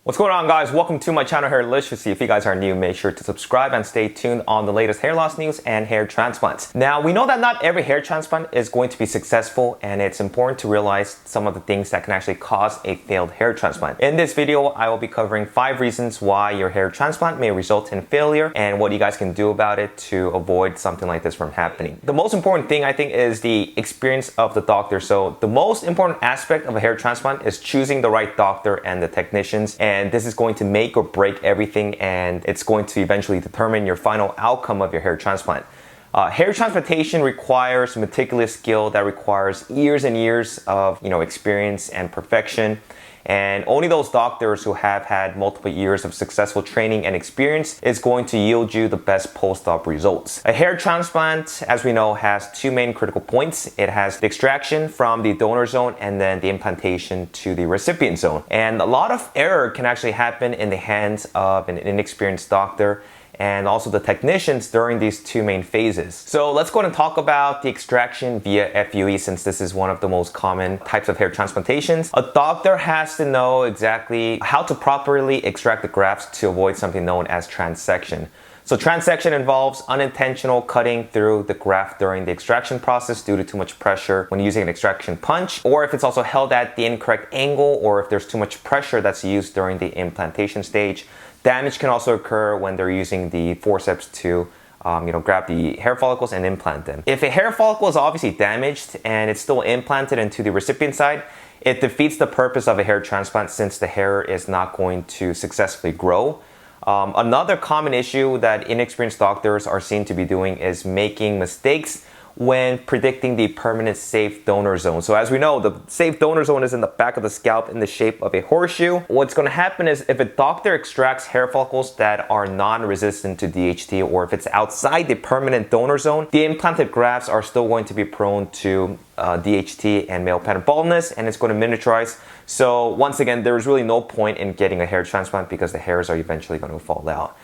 What's going on, guys? Welcome to my channel, Hairliciously. If you guys are new, make sure to subscribe and stay tuned on the latest hair loss news and hair transplants. Now, we know that not every hair transplant is going to be successful, and it's important to realize some of the things that can actually cause a failed hair transplant. In this video, I will be covering 5 reasons why your hair transplant may result in failure and what you guys can do about it to avoid something like this from happening. The most important thing, I think, is the experience of the doctor. So the most important aspect of a hair transplant is choosing the right doctor and the technicians. And this is going to make or break everything, and it's going to eventually determine your final outcome of your hair transplant. Hair transplantation requires meticulous skill that requires years and years of experience and perfection. And only those doctors who have had multiple years of successful training and experience is going to yield you the best post-op results. A hair transplant, as we know, has 2 main critical points. It has the extraction from the donor zone and then the implantation to the recipient zone. And a lot of error can actually happen in the hands of an inexperienced doctor and also the technicians during these 2 main phases. So let's go ahead and talk about the extraction via FUE, since this is one of the most common types of hair transplantations. A doctor has to know exactly how to properly extract the grafts to avoid something known as transection. So transection involves unintentional cutting through the graft during the extraction process due to too much pressure when using an extraction punch, or if it's also held at the incorrect angle, or if there's too much pressure that's used during the implantation stage. Damage can also occur when they're using the forceps to grab the hair follicles and implant them. If a hair follicle is obviously damaged and it's still implanted into the recipient side, it defeats the purpose of a hair transplant, since the hair is not going to successfully grow. Another common issue that inexperienced doctors are seen to be doing is making mistakes when predicting the permanent safe donor zone. So as we know, the safe donor zone is in the back of the scalp in the shape of a horseshoe. What's going to happen is, if a doctor extracts hair follicles that are non-resistant to DHT, or if it's outside the permanent donor zone, the implanted grafts are still going to be prone to DHT and male pattern baldness, and it's going to miniaturize. So once again, there's really no point in getting a hair transplant because the hairs are eventually going to fall out.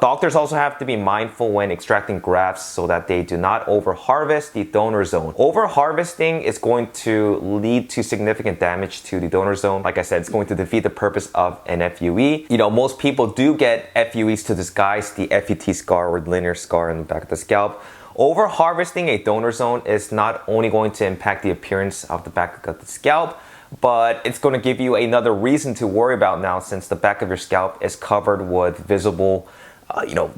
Doctors also have to be mindful when extracting grafts so that they do not over-harvest the donor zone. Over-harvesting is going to lead to significant damage to the donor zone. Like I said, it's going to defeat the purpose of an FUE. Most people do get FUEs to disguise the FET scar or linear scar in the back of the scalp. Over-harvesting a donor zone is not only going to impact the appearance of the back of the scalp, but it's going to give you another reason to worry about now, since the back of your scalp is covered with visible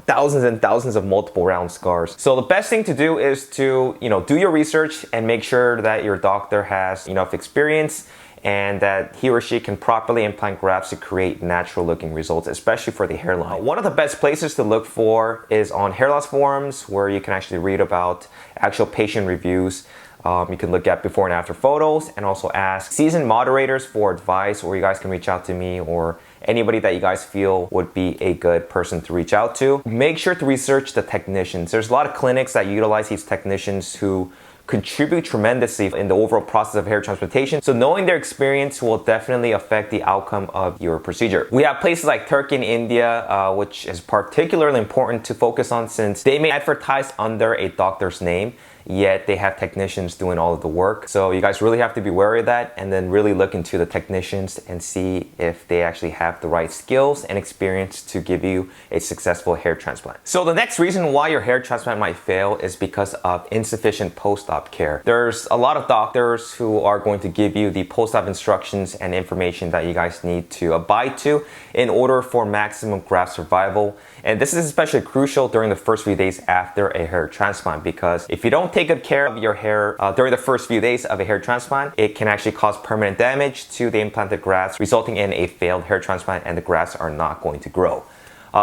thousands and thousands of multiple round scars. So the best thing to do is to, do your research and make sure that your doctor has enough experience and that he or she can properly implant grafts to create natural looking results, especially for the hairline. One of the best places to look for is on hair loss forums, where you can actually read about actual patient reviews. You can look at before and after photos, and also ask seasoned moderators for advice, or you guys can reach out to me or anybody that you guys feel would be a good person to reach out to. Make sure to research the technicians. There's a lot of clinics that utilize these technicians who contribute tremendously in the overall process of hair transplantation. So knowing their experience will definitely affect the outcome of your procedure. We have places like Turkey and India, which is particularly important to focus on, since they may advertise under a doctor's name, yet they have technicians doing all of the work. So you guys really have to be wary of that, and then really look into the technicians and see if they actually have the right skills and experience to give you a successful hair transplant. So the next reason why your hair transplant might fail is because of insufficient post-op care. There's a lot of doctors who are going to give you the post-op instructions and information that you guys need to abide to in order for maximum graft survival. And this is especially crucial during the first few days after a hair transplant, because if you don't take good care of your hair during the first few days of a hair transplant, it can actually cause permanent damage to the implanted grafts, resulting in a failed hair transplant, and the grafts are not going to grow.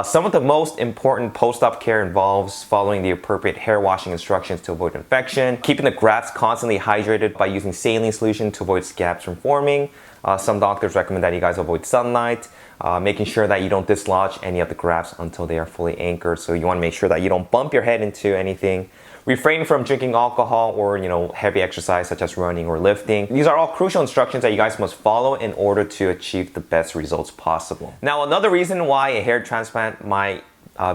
Some of the most important post-op care involves following the appropriate hair washing instructions to avoid infection, keeping the grafts constantly hydrated by using saline solution to avoid scabs from forming. Some doctors recommend that you guys avoid sunlight, making sure that you don't dislodge any of the grafts until they are fully anchored. So you want to make sure that you don't bump your head into anything. Refrain from drinking alcohol or heavy exercise such as running or lifting. These are all crucial instructions that you guys must follow in order to achieve the best results possible. Now, another reason why a hair transplant might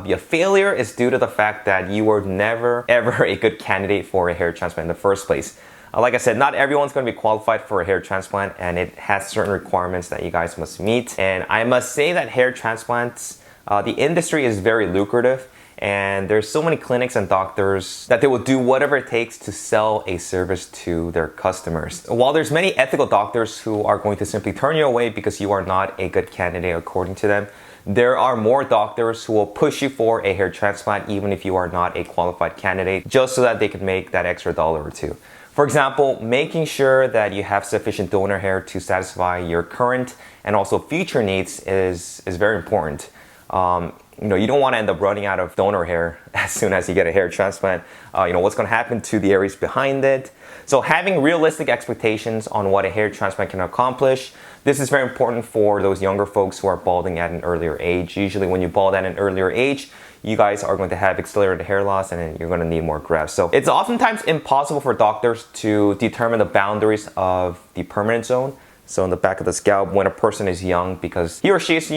be a failure is due to the fact that you were never ever a good candidate for a hair transplant in the first place. Like I said, not everyone's going to be qualified for a hair transplant, and it has certain requirements that you guys must meet. And I must say that hair transplants, the industry is very lucrative, and there's so many clinics and doctors that they will do whatever it takes to sell a service to their customers. While there's many ethical doctors who are going to simply turn you away because you are not a good candidate according to them, there are more doctors who will push you for a hair transplant even if you are not a qualified candidate, just so that they can make that extra dollar or two. For example, making sure that you have sufficient donor hair to satisfy your current and also future needs is very important. You don't want to end up running out of donor hair as soon as you get a hair transplant. What's going to happen to the areas behind it. So having realistic expectations on what a hair transplant can accomplish, this is very important for those younger folks who are balding at an earlier age. Usually when you bald at an earlier age, you guys are going to have accelerated hair loss and then you're going to need more grafts. So it's oftentimes impossible for doctors to determine the boundaries of the permanent zone. So in the back of the scalp when a person is young, because he or she is,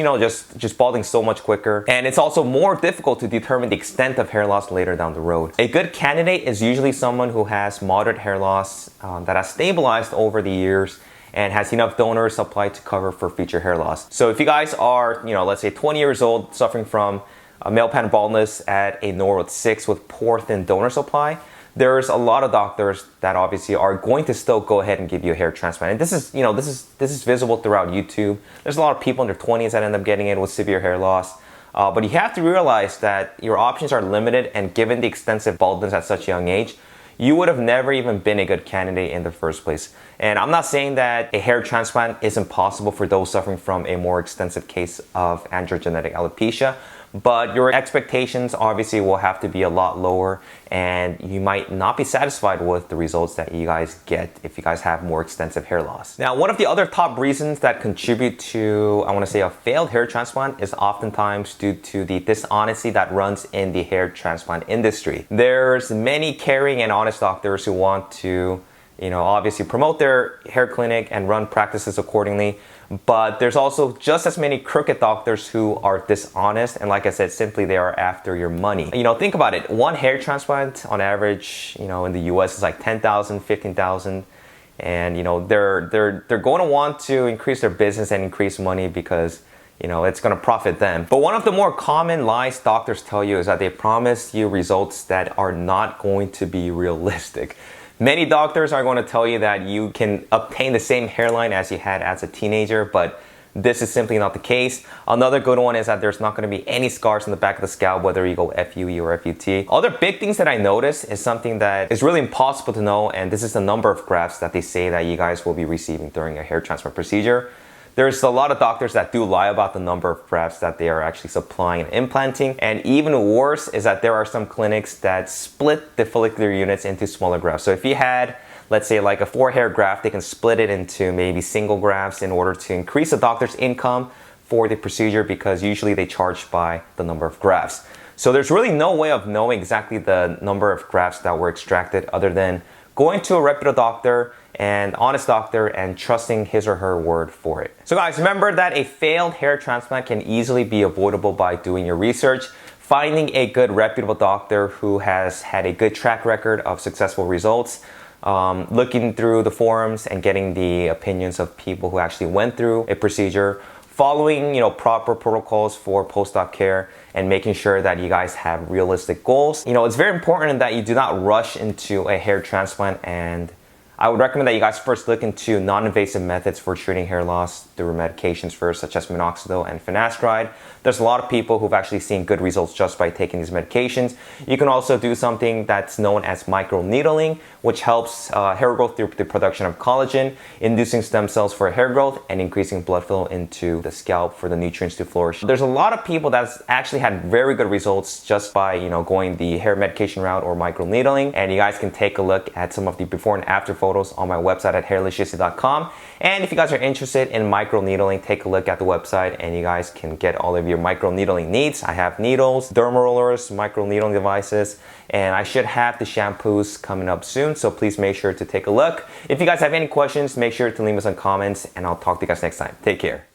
just balding so much quicker. And it's also more difficult to determine the extent of hair loss later down the road. A good candidate is usually someone who has moderate hair loss that has stabilized over the years and has enough donor supply to cover for future hair loss. So if you guys are, let's say 20 years old, suffering from male pattern baldness at a normal 6 with poor thin donor supply, there's a lot of doctors that obviously are going to still go ahead and give you a hair transplant. And this is visible throughout YouTube. There's a lot of people in their 20s that end up getting it with severe hair loss. But you have to realize that your options are limited, and given the extensive baldness at such a young age, you would have never even been a good candidate in the first place. And I'm not saying that a hair transplant is impossible for those suffering from a more extensive case of androgenetic alopecia, but your expectations obviously will have to be a lot lower, and you might not be satisfied with the results that you guys get if you guys have more extensive hair loss. Now, one of the other top reasons that contribute to, I want to say, a failed hair transplant is oftentimes due to the dishonesty that runs in the hair transplant industry. There's many caring and honest doctors who want to obviously promote their hair clinic and run practices accordingly. But there's also just as many crooked doctors who are dishonest, and like I said, simply they are after your money. Think about it. One hair transplant on average, in the US is like 10,000, 15,000. And they're going to want to increase their business and increase money because it's going to profit them. But one of the more common lies doctors tell you is that they promise you results that are not going to be realistic. Many doctors are going to tell you that you can obtain the same hairline as you had as a teenager, but this is simply not the case. Another good one is that there's not going to be any scars in the back of the scalp, whether you go FUE or FUT. Other big things that I notice is something that is really impossible to know, and this is the number of grafts that they say that you guys will be receiving during a hair transplant procedure. There's a lot of doctors that do lie about the number of grafts that they are actually supplying and implanting. And even worse is that there are some clinics that split the follicular units into smaller grafts. So if you had, let's say, like a 4-hair graft, they can split it into maybe single grafts in order to increase the doctor's income for the procedure, because usually they charge by the number of grafts. So there's really no way of knowing exactly the number of grafts that were extracted other than going to a reputable doctor and honest doctor and trusting his or her word for it. So guys, remember that a failed hair transplant can easily be avoidable by doing your research, finding a good reputable doctor who has had a good track record of successful results, looking through the forums and getting the opinions of people who actually went through a procedure, following proper protocols for post-op care, and making sure that you guys have realistic goals. It's very important that you do not rush into a hair transplant, and I would recommend that you guys first look into non-invasive methods for treating hair loss through medications first, such as minoxidil and finasteride. There's a lot of people who've actually seen good results just by taking these medications. You can also do something that's known as microneedling, which helps hair growth through the production of collagen, inducing stem cells for hair growth and increasing blood flow into the scalp for the nutrients to flourish. There's a lot of people that's actually had very good results just by going the hair medication route or microneedling, and you guys can take a look at some of the before and after photos on my website at hairliciously.com. And if you guys are interested in microneedling, take a look at the website and you guys can get all of your microneedling needs. I have needles, derma rollers, microneedling devices, and I should have the shampoos coming up soon, so please make sure to take a look. If you guys have any questions, make sure to leave us some comments, and I'll talk to you guys next time. Take care.